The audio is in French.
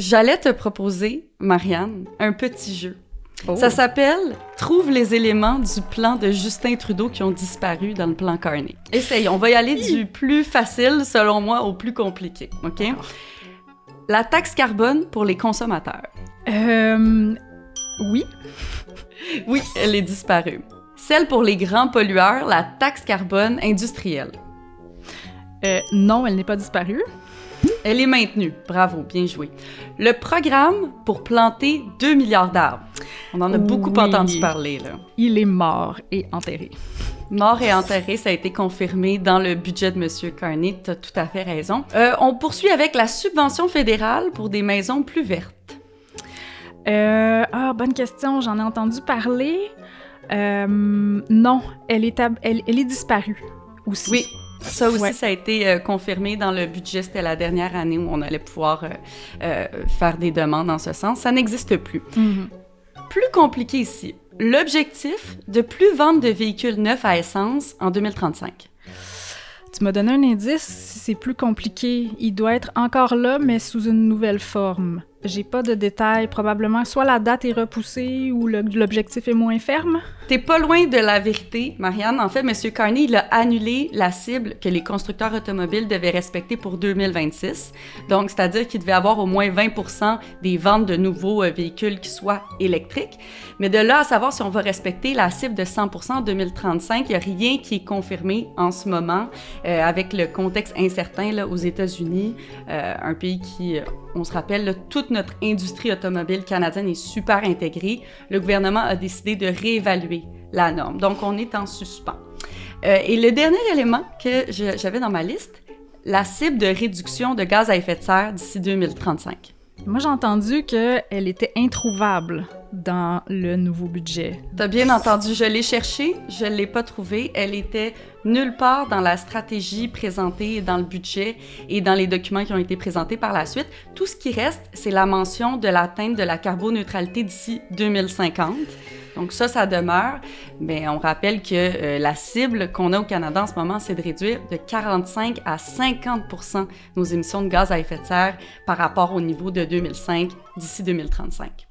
J'allais te proposer, Marianne, un petit jeu. Oh. Ça s'appelle « Trouve les éléments du plan de Justin Trudeau qui ont disparu dans le plan Carney ». Essayons, on va y aller du plus facile, selon moi, au plus compliqué, OK? La taxe carbone pour les consommateurs. Oui. Oui, elle est disparue. Celle pour les grands pollueurs, la taxe carbone industrielle. Non, elle n'est pas disparue. Elle est maintenue. Bravo, bien joué. Le programme pour planter 2 milliards d'arbres. On en a beaucoup entendu parler, là. Il est mort et enterré. Mort et enterré, ça a été confirmé dans le budget de M. Carney. Tu as tout à fait raison. On poursuit avec la subvention fédérale pour des maisons plus vertes. Bonne question. J'en ai entendu parler. Non, elle est disparue aussi. Oui. Ça aussi, ouais. Ça a été confirmé dans le budget. C'était la dernière année où on allait pouvoir faire des demandes en ce sens. Ça n'existe plus. Mm-hmm. Plus compliqué ici. L'objectif de plus vendre de véhicules neufs à essence en 2035. Tu m'as donné un indice, c'est plus compliqué. Il doit être encore là, mais sous une nouvelle forme. J'ai pas de détails. Probablement, soit la date est repoussée ou l'objectif est moins ferme. T'es pas loin de la vérité, Marianne. En fait, M. Carney, il a annulé la cible que les constructeurs automobiles devaient respecter pour 2026. Donc, c'est-à-dire qu'il devait avoir au moins 20% des ventes de nouveaux véhicules qui soient électriques. Mais de là à savoir si on va respecter la cible de 100% en 2035, il n'y a rien qui est confirmé en ce moment, avec le contexte incertain là, aux États-Unis, un pays qui, on se rappelle, là, toute notre industrie automobile canadienne est super intégrée. Le gouvernement a décidé de réévaluer la norme. Donc, on est en suspens. Et le dernier élément que j'avais dans ma liste, la cible de réduction de gaz à effet de serre d'ici 2035. Moi, j'ai entendu qu'elle était introuvable dans le nouveau budget. T'as bien entendu, je l'ai cherchée, je ne l'ai pas trouvée. Elle était nulle part dans la stratégie présentée dans le budget et dans les documents qui ont été présentés par la suite. Tout ce qui reste, c'est la mention de l'atteinte de la carboneutralité d'ici 2050. Donc ça demeure, mais on rappelle que la cible qu'on a au Canada en ce moment, c'est de réduire de 45 à 50% nos émissions de gaz à effet de serre par rapport au niveau de 2005 d'ici 2035.